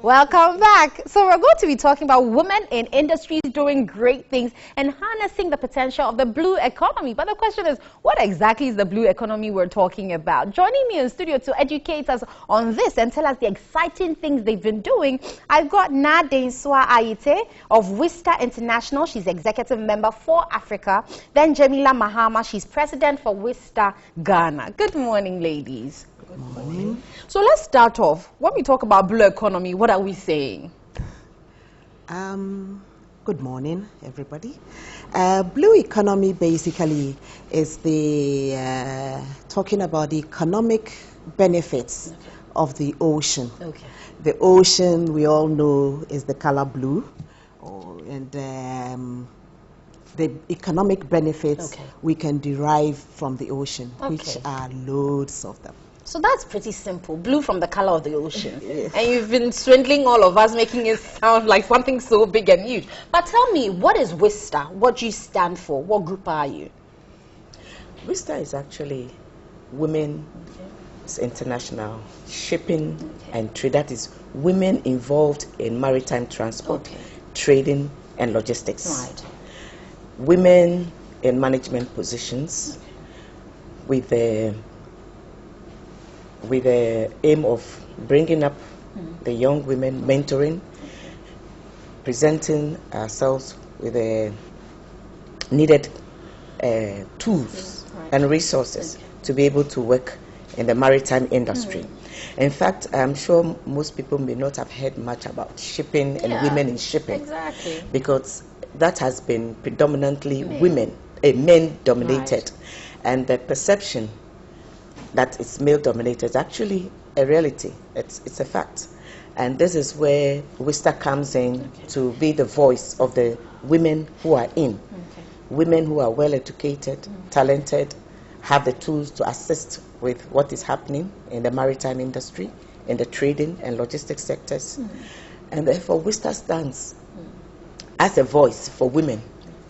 Welcome back. So we're going to be talking about women in industries doing great things and harnessing the potential of the blue economy. But the question is, what exactly is the blue economy we're talking about? Joining me in studio to educate us on this and tell us the exciting things they've been doing, I've got Nadenswa Ayite of WISTA International. She's executive member for Africa. Then Jamila Mahama, she's president for WISTA Ghana. Good morning, ladies. Good morning. So let's start off. When we talk about blue economy, what are we saying? Good morning, everybody. Blue economy basically is the talking about the economic benefits of the ocean. Okay. The ocean, we all know, is the color blue, and the economic benefits we can derive from the ocean, which are loads of them. So that's pretty simple. Blue from the color of the ocean. And you've been swindling all of us, making it sound like something so big and huge. But tell me, what is WISTA? What do you stand for? What group are you? WISTA is actually Women's International Shipping and Trade. That is women involved in maritime transport, trading and logistics. Right. Women in management positions with the aim of bringing up the young women, mentoring, presenting ourselves with the needed tools and resources to be able to work in the maritime industry. In fact, I'm sure most people may not have heard much about shipping and women in shipping, because that has been predominantly men dominated, and the perception that it's male dominated is actually a reality. It's a fact. And this is where WISTA comes in to be the voice of the women who are in. Women who are well educated, talented, have the tools to assist with what is happening in the maritime industry, in the trading and logistics sectors. And therefore WISTA stands as a voice for women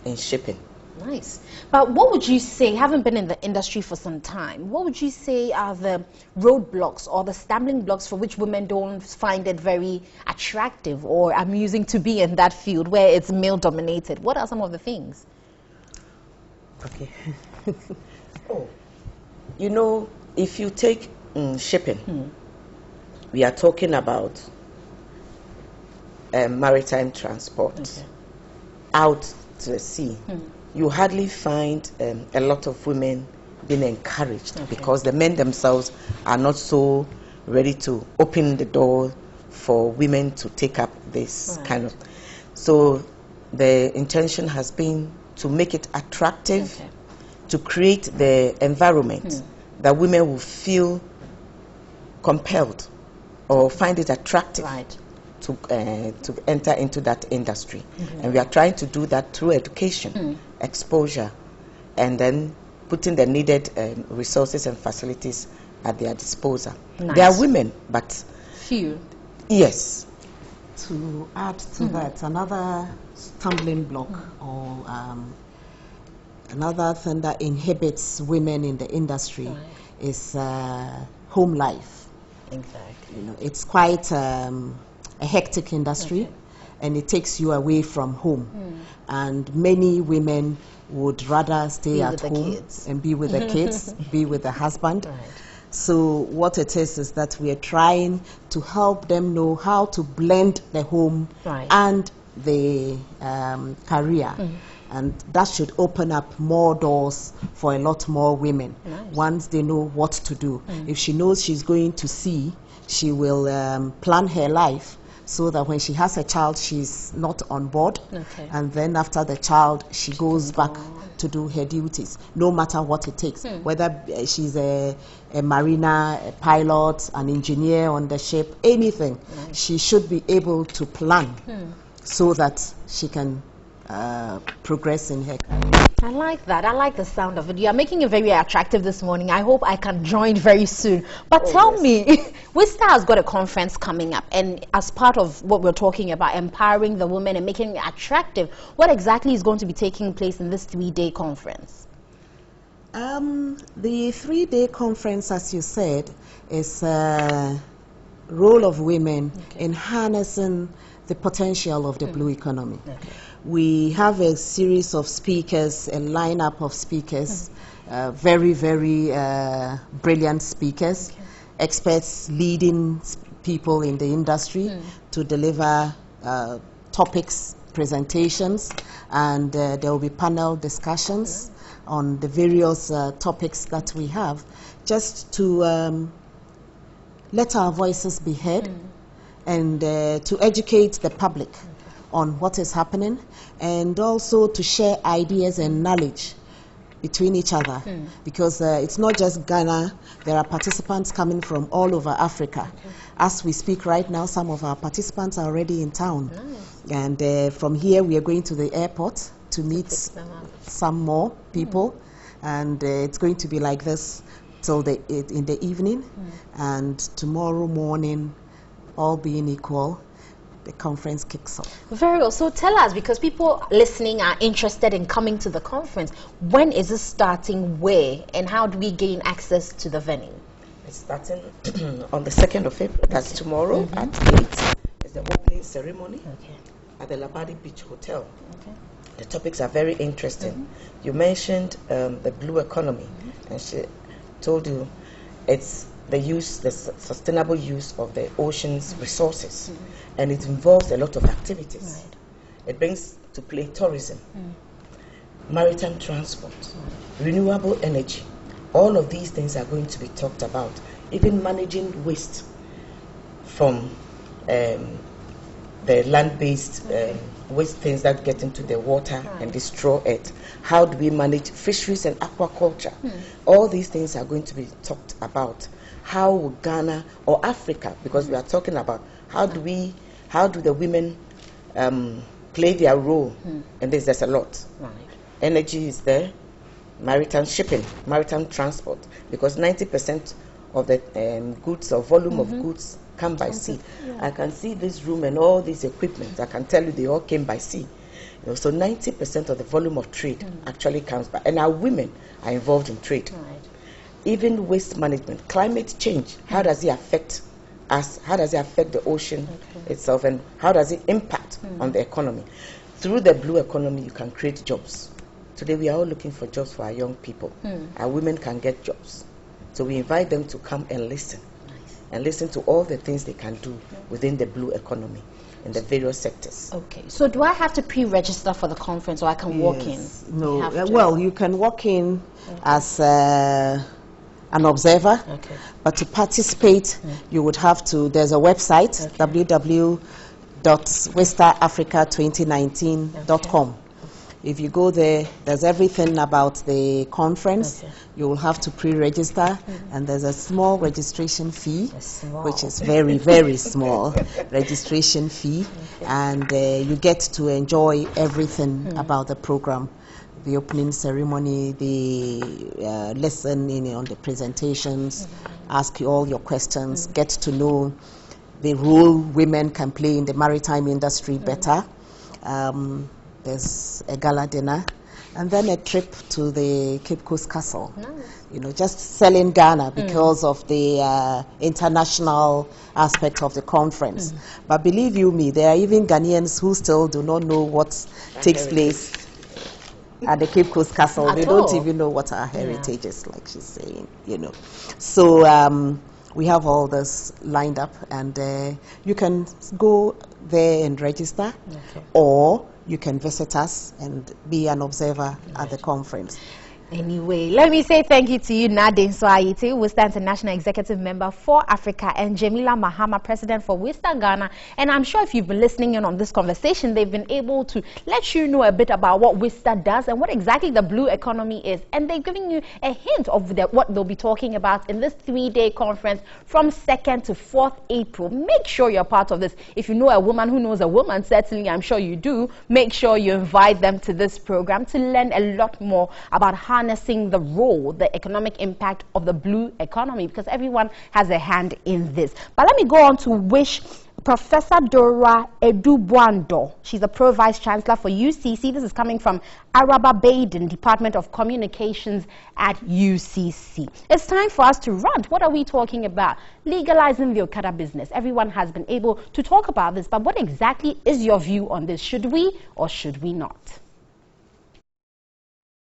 in shipping. Nice. But what would you say, having been in the industry for some time, what would you say are the roadblocks or the stumbling blocks for which women don't find it very attractive or amusing to be in that field where it's male dominated? What are some of the things? Okay. You know, if you take shipping, we are talking about maritime transport out to the sea. You hardly find a lot of women being encouraged because the men themselves are not so ready to open the door for women to take up this kind of. So the intention has been to make it attractive, to create the environment that women will feel compelled or find it attractive to enter into that industry. And we are trying to do that through education, exposure, and then putting the needed resources and facilities at their disposal. There are women, but few. Yes. To add to that, another stumbling block or another thing that inhibits women in the industry is home life. Exactly. You know, it's quite a hectic industry, and it takes you away from home. And many women would rather stay at home and be with the kids, be with the husband. So what it is that we are trying to help them know how to blend the home and the career. And that should open up more doors for a lot more women once they know what to do. If she knows she's going to sea, she will plan her life so that when she has a child, she's not on board. And then after the child, she goes back to do her duties, no matter what it takes. Whether she's a mariner, a pilot, an engineer on the ship, anything, she should be able to plan so that she can progress in her career. I like that. I like the sound of it. You are making it very attractive this morning. I hope I can join very soon. But tell me, WISTA has got a conference coming up, and as part of what we're talking about, empowering the women and making it attractive, what exactly is going to be taking place in this 3-day conference? The 3-day conference, as you said, is role of women in harnessing the potential of the blue economy. We have a series of speakers, a lineup of speakers, very, very brilliant speakers, experts, leading people in the industry to deliver topics, presentations, and there will be panel discussions on the various topics that we have, just to let our voices be heard and to educate the public on what is happening, and also to share ideas and knowledge between each other, because it's not just Ghana. There are participants coming from all over Africa. As we speak right now, some of our participants are already in town. And from here we are going to the airport to meet some more people, and it's going to be like this till in the evening, and tomorrow morning, all being equal, the conference kicks off. Very well. So tell us, because people listening are interested in coming to the conference, when is it starting, where, and how do we gain access to the venue? It's starting on the 2nd of April, that's tomorrow at 8. It's the opening ceremony at the Labadi Beach Hotel. The topics are very interesting. You mentioned the blue economy, and she told you it's the sustainable use of the ocean's resources, and it involves a lot of activities. It brings to play tourism, maritime transport, renewable energy. All of these things are going to be talked about. Even managing waste from the land-based waste things that get into the water and destroy it. How do we manage fisheries and aquaculture? All these things are going to be talked about. How will Ghana or Africa, because we are talking about how do the women play their role, and there's a lot. Energy is there, maritime shipping, maritime transport, because 90% of the goods or volume of goods come by sea. I can see this room and all these equipment. I can tell you they all came by sea. You know, so 90% of the volume of trade actually comes by, and our women are involved in trade. Even waste management, climate change, how does it affect us? How does it affect the ocean itself, and how does it impact on the economy? Through the blue economy, you can create jobs. Today we are all looking for jobs for our young people. Our women can get jobs. So we invite them to come and listen. And listen to all the things they can do within the blue economy in the various sectors. So do I have to pre-register for the conference, or I can walk in? No, well, you can walk in as an observer, but to participate, you would have to, there's a website, www.wistaghanafrica2019.com. If you go there, there's everything about the conference. You will have to pre-register, and there's a small registration fee, which is very, very small registration fee, and you get to enjoy everything about the program. The opening ceremony, the lesson on the presentations, ask you all your questions, get to know the role women can play in the maritime industry better. There's a gala dinner, and then a trip to the Cape Coast Castle. You know, just selling Ghana because of the international aspect of the conference. But believe you me, there are even Ghanaians who still do not know what takes place at the Cape Coast Castle. They don't even know what our heritage is, like she's saying, you know. So we have all this lined up, and you can go there and register, or you can visit us and be an observer at the conference. Anyway, let me say thank you to you, Nadine Swayiti, WISTA International Executive Member for Africa, and Jamila Mahama, President for WISTA Ghana. And I'm sure if you've been listening in on this conversation, they've been able to let you know a bit about what WISTA does and what exactly the blue economy is. And they're giving you a hint of what they'll be talking about in this 3-day conference from 2nd to 4th April. Make sure you're part of this. If you know a woman who knows a woman, certainly I'm sure you do, make sure you invite them to this program to learn a lot more about harnessing the role, the economic impact of the blue economy, because everyone has a hand in this. But let me go on to wish Professor Dora Edubuando. She's a Pro-Vice Chancellor for UCC. This is coming from Araba Baden, Department of Communications at UCC. It's time for us to rant. What are we talking about? Legalizing the Okada business. Everyone has been able to talk about this, but what exactly is your view on this? Should we or should we not?